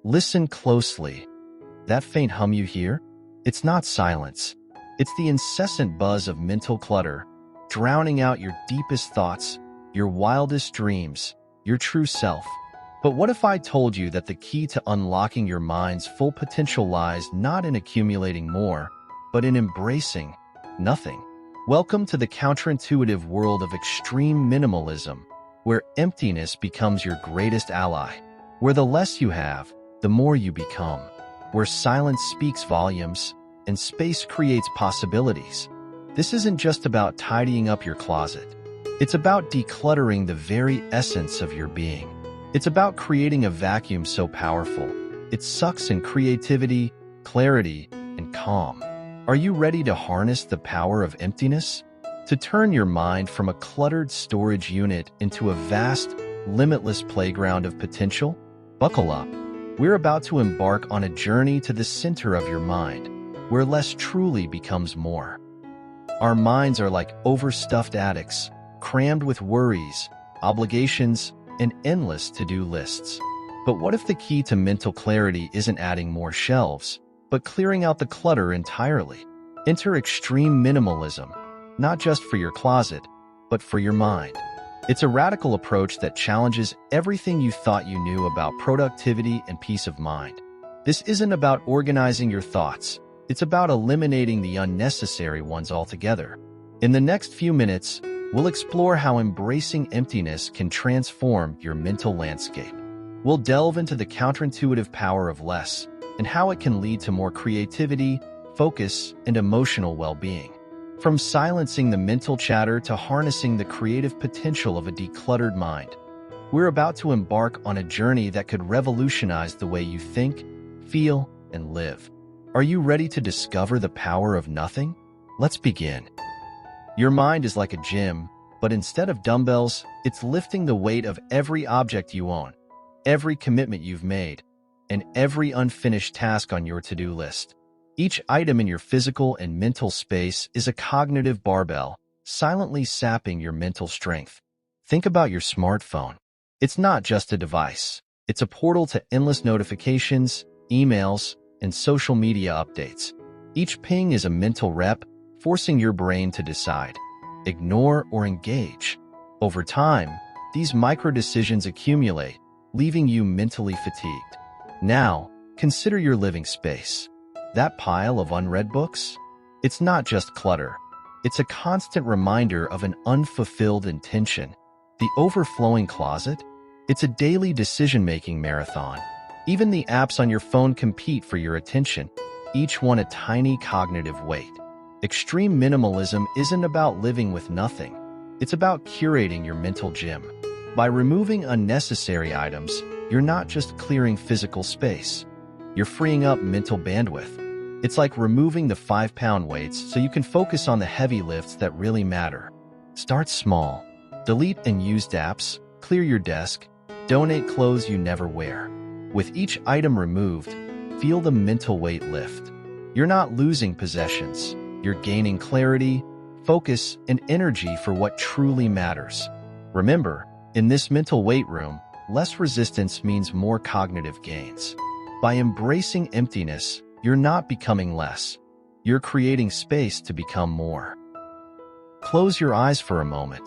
Listen closely. That faint hum you hear? It's not silence. It's the incessant buzz of mental clutter, drowning out your deepest thoughts, your wildest dreams, your true self. But what if I told you that the key to unlocking your mind's full potential lies not in accumulating more, but in embracing nothing? Welcome to the counterintuitive world of extreme minimalism, where emptiness becomes your greatest ally, where the less you have, the more you become, where silence speaks volumes and space creates possibilities. This isn't just about tidying up your closet. It's about decluttering the very essence of your being. It's about creating a vacuum so powerful, it sucks in creativity, clarity, and calm. Are you ready to harness the power of emptiness? To turn your mind from a cluttered storage unit into a vast, limitless playground of potential? Buckle up. We're about to embark on a journey to the center of your mind, where less truly becomes more. Our minds are like overstuffed attics, crammed with worries, obligations, and endless to-do lists. But what if the key to mental clarity isn't adding more shelves, but clearing out the clutter entirely? Enter extreme minimalism, not just for your closet, but for your mind. It's a radical approach that challenges everything you thought you knew about productivity and peace of mind. This isn't about organizing your thoughts. It's about eliminating the unnecessary ones altogether. In the next few minutes, we'll explore how embracing emptiness can transform your mental landscape. We'll delve into the counterintuitive power of less and how it can lead to more creativity, focus, and emotional well-being. From silencing the mental chatter to harnessing the creative potential of a decluttered mind, we're about to embark on a journey that could revolutionize the way you think, feel, and live. Are you ready to discover the power of nothing? Let's begin. Your mind is like a gym, but instead of dumbbells, it's lifting the weight of every object you own, every commitment you've made, and every unfinished task on your to-do list. Each item in your physical and mental space is a cognitive barbell, silently sapping your mental strength. Think about your smartphone. It's not just a device. It's a portal to endless notifications, emails, and social media updates. Each ping is a mental rep, forcing your brain to decide, ignore, or engage. Over time, these micro-decisions accumulate, leaving you mentally fatigued. Now, consider your living space. That pile of unread books? It's not just clutter. It's a constant reminder of an unfulfilled intention. The overflowing closet? It's a daily decision-making marathon. Even the apps on your phone compete for your attention, each one a tiny cognitive weight. Extreme minimalism isn't about living with nothing. It's about curating your mental gym. By removing unnecessary items, you're not just clearing physical space. You're freeing up mental bandwidth. It's like removing the 5-pound weights so you can focus on the heavy lifts that really matter. Start small. Delete unused apps, clear your desk, donate clothes you never wear. With each item removed, feel the mental weight lift. You're not losing possessions. You're gaining clarity, focus, and energy for what truly matters. Remember, in this mental weight room, less resistance means more cognitive gains. By embracing emptiness, you're not becoming less. You're creating space to become more. Close your eyes for a moment.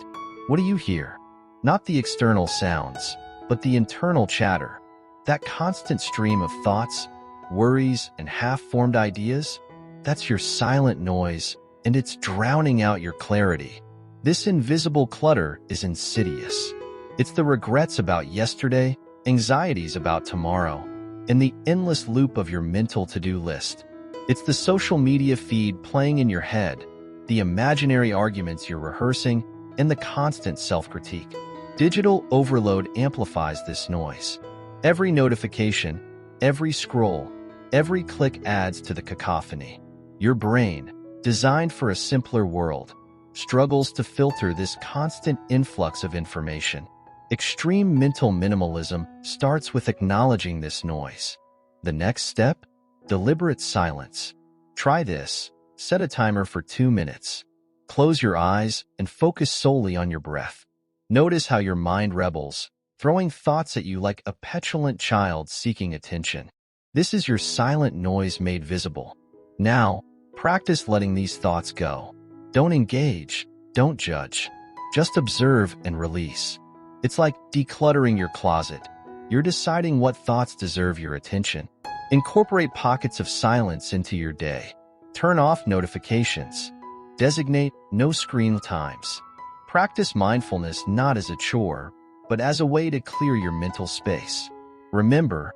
What do you hear? Not the external sounds, but the internal chatter. That constant stream of thoughts, worries, and half-formed ideas? That's your silent noise, and it's drowning out your clarity. This invisible clutter is insidious. It's the regrets about yesterday, anxieties about tomorrow, and the endless loop of your mental to-do list. It's the social media feed playing in your head, the imaginary arguments you're rehearsing, and the constant self-critique. Digital overload amplifies this noise. Every notification, every scroll, every click adds to the cacophony. Your brain, designed for a simpler world, struggles to filter this constant influx of information. Extreme mental minimalism starts with acknowledging this noise. The next step? Deliberate silence. Try this. Set a timer for 2 minutes. Close your eyes and focus solely on your breath. Notice how your mind rebels, throwing thoughts at you like a petulant child seeking attention. This is your silent noise made visible. Now, practice letting these thoughts go. Don't engage, don't judge. Just observe and release. It's like decluttering your closet. You're deciding what thoughts deserve your attention. Incorporate pockets of silence into your day. Turn off notifications. Designate no screen times. Practice mindfulness not as a chore, but as a way to clear your mental space. Remember,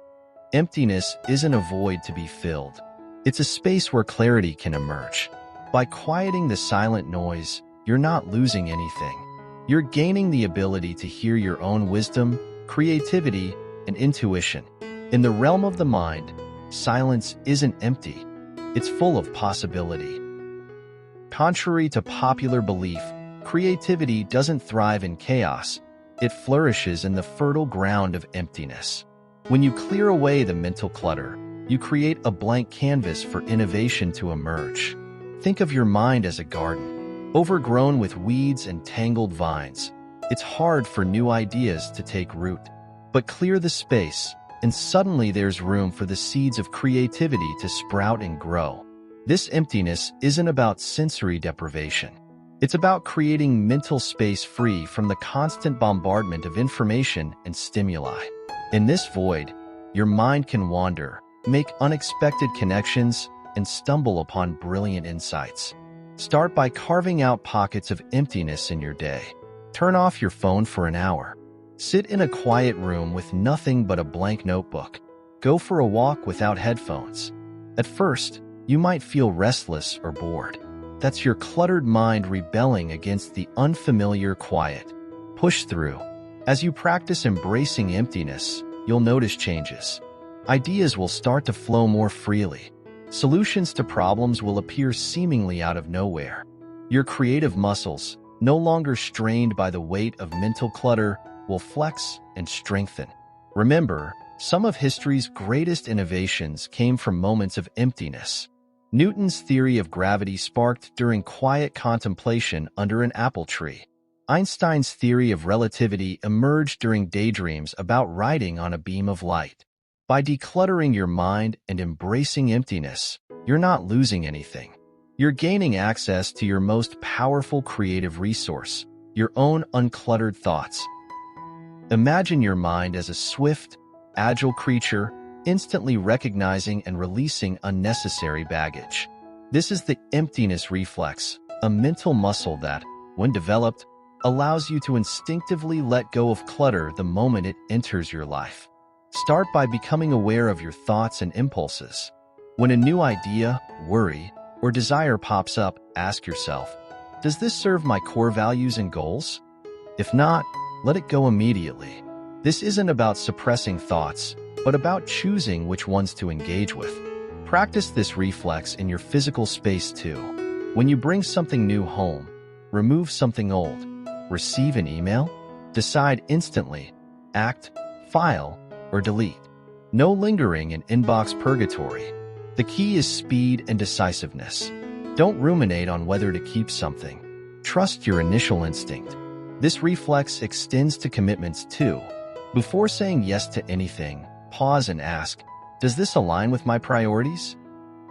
emptiness isn't a void to be filled. It's a space where clarity can emerge. By quieting the silent noise, you're not losing anything. You're gaining the ability to hear your own wisdom, creativity, and intuition. In the realm of the mind, silence isn't empty. It's full of possibility. Contrary to popular belief, creativity doesn't thrive in chaos. It flourishes in the fertile ground of emptiness. When you clear away the mental clutter, you create a blank canvas for innovation to emerge. Think of your mind as a garden, overgrown with weeds and tangled vines. It's hard for new ideas to take root. But clear the space, and suddenly there's room for the seeds of creativity to sprout and grow. This emptiness isn't about sensory deprivation. It's about creating mental space free from the constant bombardment of information and stimuli. In this void, your mind can wander, make unexpected connections, and stumble upon brilliant insights. Start by carving out pockets of emptiness in your day. Turn off your phone for an hour. Sit in a quiet room with nothing but a blank notebook. Go for a walk without headphones. At first, you might feel restless or bored. That's your cluttered mind rebelling against the unfamiliar quiet. Push through. As you practice embracing emptiness, you'll notice changes. Ideas will start to flow more freely. Solutions to problems will appear seemingly out of nowhere. Your creative muscles, no longer strained by the weight of mental clutter, will flex and strengthen. Remember, some of history's greatest innovations came from moments of emptiness. Newton's theory of gravity sparked during quiet contemplation under an apple tree. Einstein's theory of relativity emerged during daydreams about riding on a beam of light. By decluttering your mind and embracing emptiness, you're not losing anything. You're gaining access to your most powerful creative resource, your own uncluttered thoughts. Imagine your mind as a swift, agile creature, instantly recognizing and releasing unnecessary baggage. This is the emptiness reflex, a mental muscle that, when developed, allows you to instinctively let go of clutter the moment it enters your life. Start by becoming aware of your thoughts and impulses. When a new idea, worry, or desire pops up, ask yourself, does this serve my core values and goals? If not, let it go immediately. This isn't about suppressing thoughts, but about choosing which ones to engage with. Practice this reflex in your physical space too. When you bring something new home, remove something old, receive an email, decide instantly, act, file, or delete. No lingering in inbox purgatory. The key is speed and decisiveness. Don't ruminate on whether to keep something. Trust your initial instinct. This reflex extends to commitments too. Before saying yes to anything, pause and ask, does this align with my priorities?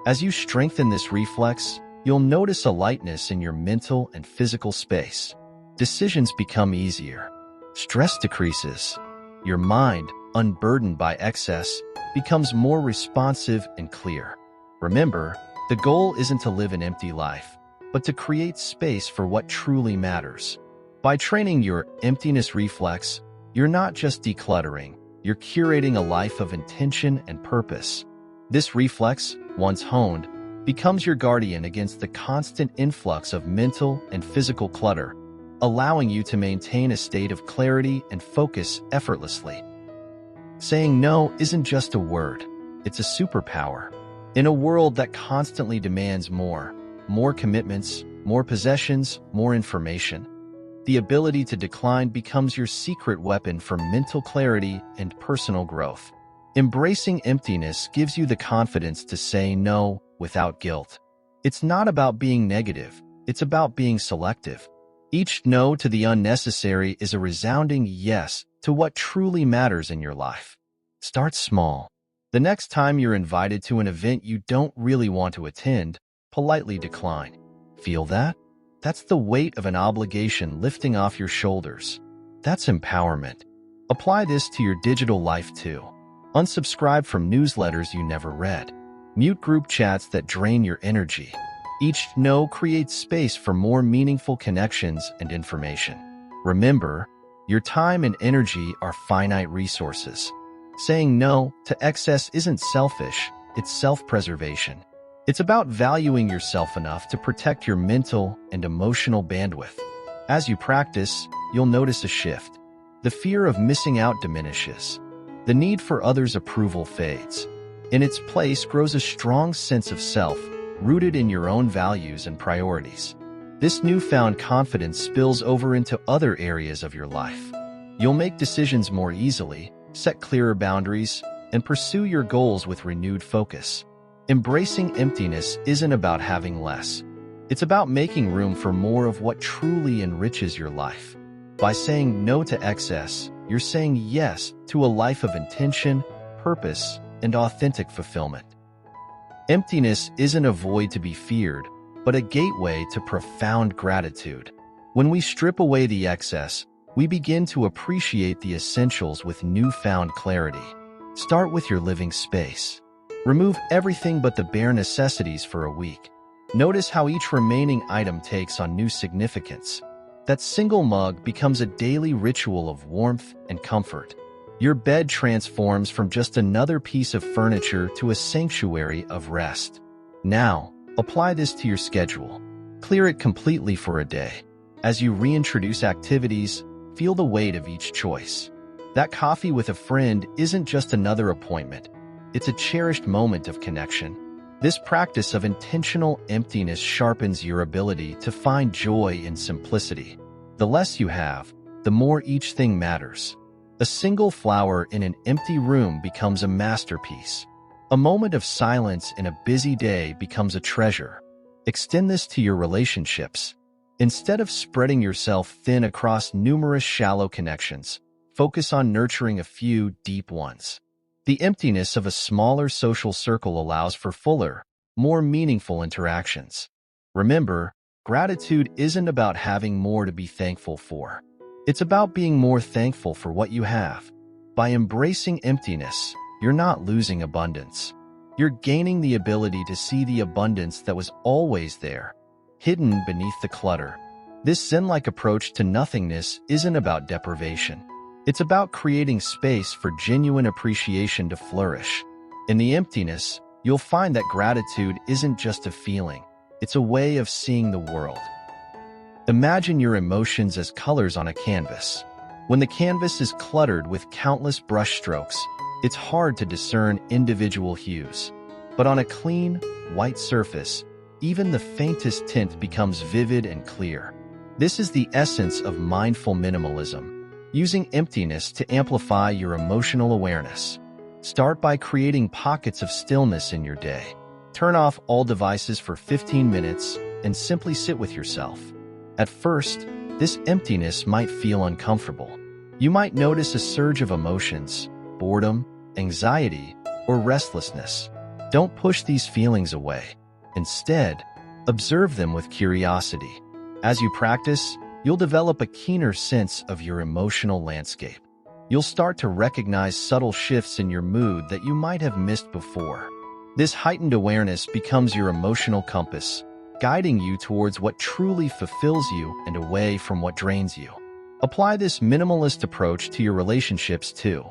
As you strengthen this reflex, you'll notice a lightness in your mental and physical space. Decisions become easier. Stress decreases. Your mind, unburdened by excess, becomes more responsive and clear. Remember, the goal isn't to live an empty life, but to create space for what truly matters. By training your emptiness reflex, you're not just decluttering, you're curating a life of intention and purpose. This reflex, once honed, becomes your guardian against the constant influx of mental and physical clutter, allowing you to maintain a state of clarity and focus effortlessly. Saying no isn't just a word, it's a superpower. In a world that constantly demands more commitments, more possessions, more information, the ability to decline becomes your secret weapon for mental clarity and personal growth. Embracing emptiness gives you the confidence to say no without guilt. It's not about being negative, it's about being selective. Each no to the unnecessary is a resounding yes to what truly matters in your life. Start small. The next time you're invited to an event you don't really want to attend, politely decline. Feel that? That's the weight of an obligation lifting off your shoulders. That's empowerment. Apply this to your digital life too. Unsubscribe from newsletters you never read. Mute group chats that drain your energy. Each no creates space for more meaningful connections and information. Remember, your time and energy are finite resources. Saying no to excess isn't selfish, it's self-preservation. It's about valuing yourself enough to protect your mental and emotional bandwidth. As you practice, you'll notice a shift. The fear of missing out diminishes. The need for others' approval fades. In its place grows a strong sense of self, rooted in your own values and priorities. This newfound confidence spills over into other areas of your life. You'll make decisions more easily, set clearer boundaries, and pursue your goals with renewed focus. Embracing emptiness isn't about having less. It's about making room for more of what truly enriches your life. By saying no to excess, you're saying yes to a life of intention, purpose, and authentic fulfillment. Emptiness isn't a void to be feared, but a gateway to profound gratitude. When we strip away the excess, we begin to appreciate the essentials with newfound clarity. Start with your living space. Remove everything but the bare necessities for a week. Notice how each remaining item takes on new significance. That single mug becomes a daily ritual of warmth and comfort. Your bed transforms from just another piece of furniture to a sanctuary of rest. Now, apply this to your schedule. Clear it completely for a day. As you reintroduce activities, feel the weight of each choice. That coffee with a friend isn't just another appointment. It's a cherished moment of connection. This practice of intentional emptiness sharpens your ability to find joy in simplicity. The less you have, the more each thing matters. A single flower in an empty room becomes a masterpiece. A moment of silence in a busy day becomes a treasure. Extend this to your relationships. Instead of spreading yourself thin across numerous shallow connections, focus on nurturing a few deep ones. The emptiness of a smaller social circle allows for fuller, more meaningful interactions. Remember, gratitude isn't about having more to be thankful for. It's about being more thankful for what you have. By embracing emptiness, you're not losing abundance. You're gaining the ability to see the abundance that was always there, hidden beneath the clutter. This Zen-like approach to nothingness isn't about deprivation. It's about creating space for genuine appreciation to flourish. In the emptiness, you'll find that gratitude isn't just a feeling. It's a way of seeing the world. Imagine your emotions as colors on a canvas. When the canvas is cluttered with countless brushstrokes, it's hard to discern individual hues. But on a clean, white surface, even the faintest tint becomes vivid and clear. This is the essence of mindful minimalism, using emptiness to amplify your emotional awareness. Start by creating pockets of stillness in your day. Turn off all devices for 15 minutes and simply sit with yourself. At first, this emptiness might feel uncomfortable. You might notice a surge of emotions, boredom, anxiety, or restlessness. Don't push these feelings away. Instead, observe them with curiosity. As you practice, you'll develop a keener sense of your emotional landscape. You'll start to recognize subtle shifts in your mood that you might have missed before. This heightened awareness becomes your emotional compass, guiding you towards what truly fulfills you and away from what drains you. Apply this minimalist approach to your relationships too.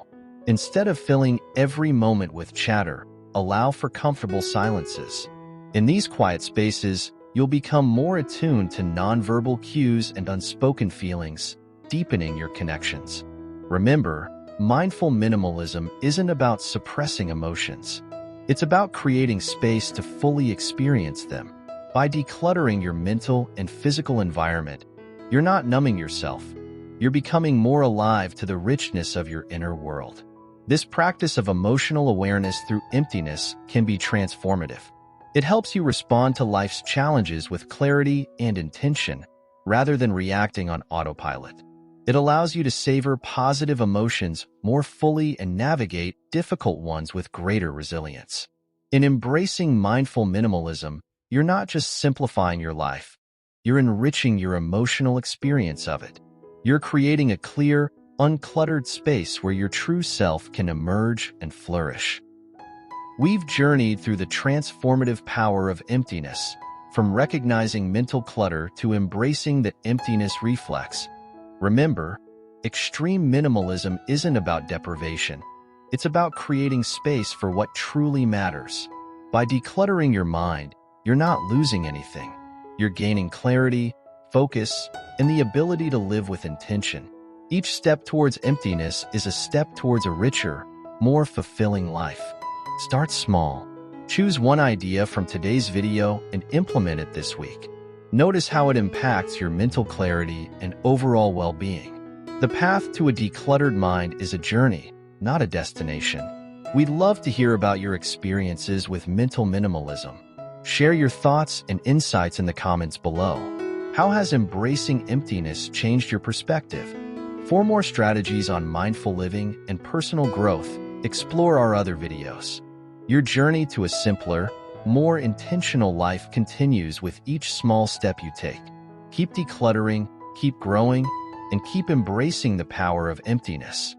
Instead of filling every moment with chatter, allow for comfortable silences. In these quiet spaces, you'll become more attuned to nonverbal cues and unspoken feelings, deepening your connections. Remember, mindful minimalism isn't about suppressing emotions. It's about creating space to fully experience them. By decluttering your mental and physical environment, you're not numbing yourself. You're becoming more alive to the richness of your inner world. This practice of emotional awareness through emptiness can be transformative. It helps you respond to life's challenges with clarity and intention, rather than reacting on autopilot. It allows you to savor positive emotions more fully and navigate difficult ones with greater resilience. In embracing mindful minimalism, you're not just simplifying your life, you're enriching your emotional experience of it. You're creating a clear, uncluttered space where your true self can emerge and flourish. We've journeyed through the transformative power of emptiness, from recognizing mental clutter to embracing the emptiness reflex. Remember, extreme minimalism isn't about deprivation. It's about creating space for what truly matters. By decluttering your mind, you're not losing anything. You're gaining clarity, focus, and the ability to live with intention. Each step towards emptiness is a step towards a richer, more fulfilling life. Start small. Choose one idea from today's video and implement it this week. Notice how it impacts your mental clarity and overall well-being. The path to a decluttered mind is a journey, not a destination. We'd love to hear about your experiences with mental minimalism. Share your thoughts and insights in the comments below. How has embracing emptiness changed your perspective? For more strategies on mindful living and personal growth, explore our other videos. Your journey to a simpler, more intentional life continues with each small step you take. Keep decluttering, keep growing, and keep embracing the power of emptiness.